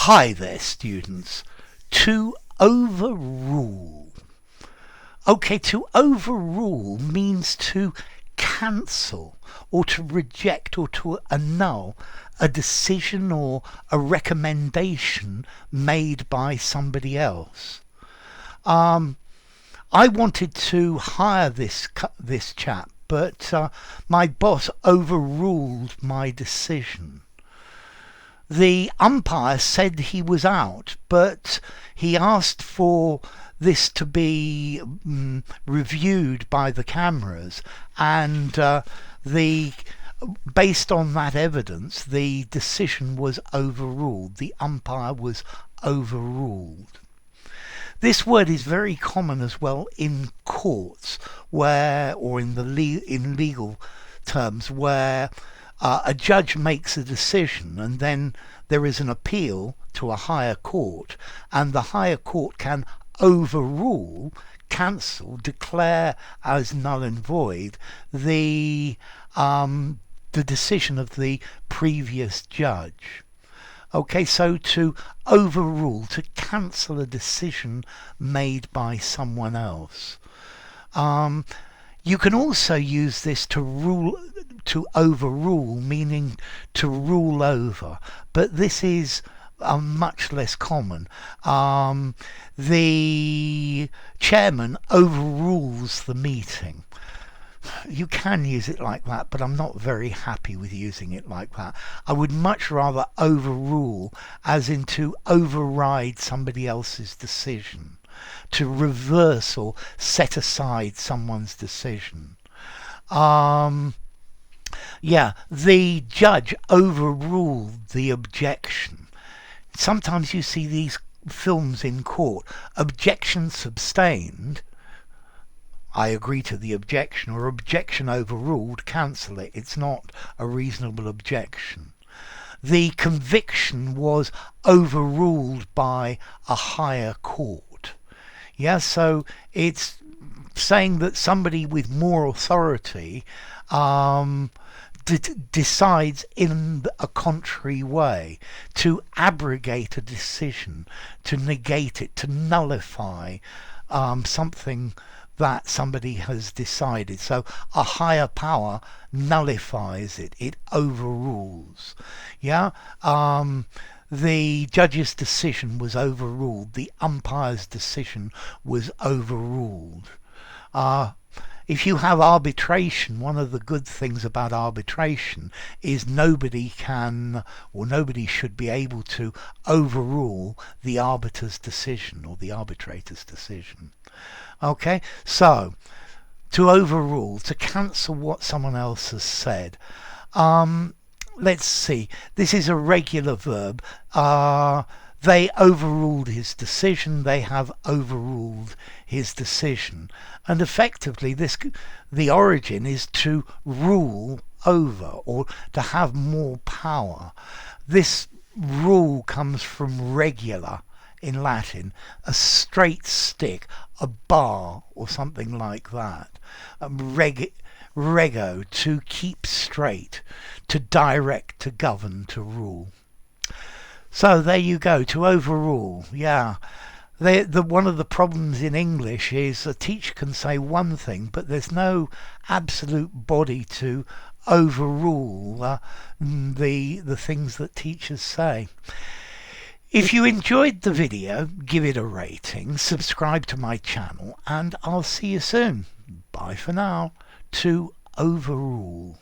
Hi there, students. To overrule. Okay, to overrule means to cancel or to reject or to annul a decision or a recommendation made by somebody else. I wanted to hire this chap, but my boss overruled my decision. The umpire said he was out, but he asked for this to be reviewed by the cameras, and based on that evidence, the decision was overruled. The umpire was overruled. This word is very common as well in courts, or in legal terms, where a judge makes a decision and then there is an appeal to a higher court, and the higher court can overrule, cancel, declare as null and void the decision of the previous judge. Okay, so to overrule, to cancel a decision made by someone else. You can also use this to overrule, meaning to rule over, but this is much less common. The chairman overrules the meeting. You can use it like that, but I'm not very happy with using it like that. I would much rather overrule, as in to override somebody else's decision, to reverse or set aside someone's decision. Yeah, the judge overruled the objection. Sometimes you see these films in court, objection sustained, I agree to the objection, or objection overruled, cancel it. It's not a reasonable objection. The conviction was overruled by a higher court. Yeah, so it's saying that somebody with more authority decides in a contrary way, to abrogate a decision, to negate it, to nullify something that somebody has decided. So a higher power nullifies it, it overrules. Yeah, the judge's decision was overruled, the umpire's decision was overruled. If you have arbitration, one of the good things about arbitration is nobody can, or nobody should be able to overrule the arbiter's decision or the arbitrator's decision. Okay, so to overrule, to cancel what someone else has said. Let's see, this is a regular verb. They overruled his decision, they have overruled his decision. And effectively, the origin is to rule over, or to have more power. This rule comes from regular in Latin, a straight stick, a bar, or something like that. Rego, to keep straight, to direct, to govern, to rule. So there you go, to overrule. Yeah, one of the problems in English is a teacher can say one thing, but there's no absolute body to overrule the things that teachers say. If you enjoyed the video, give it a rating, subscribe to my channel, and I'll see you soon. Bye for now. To overrule.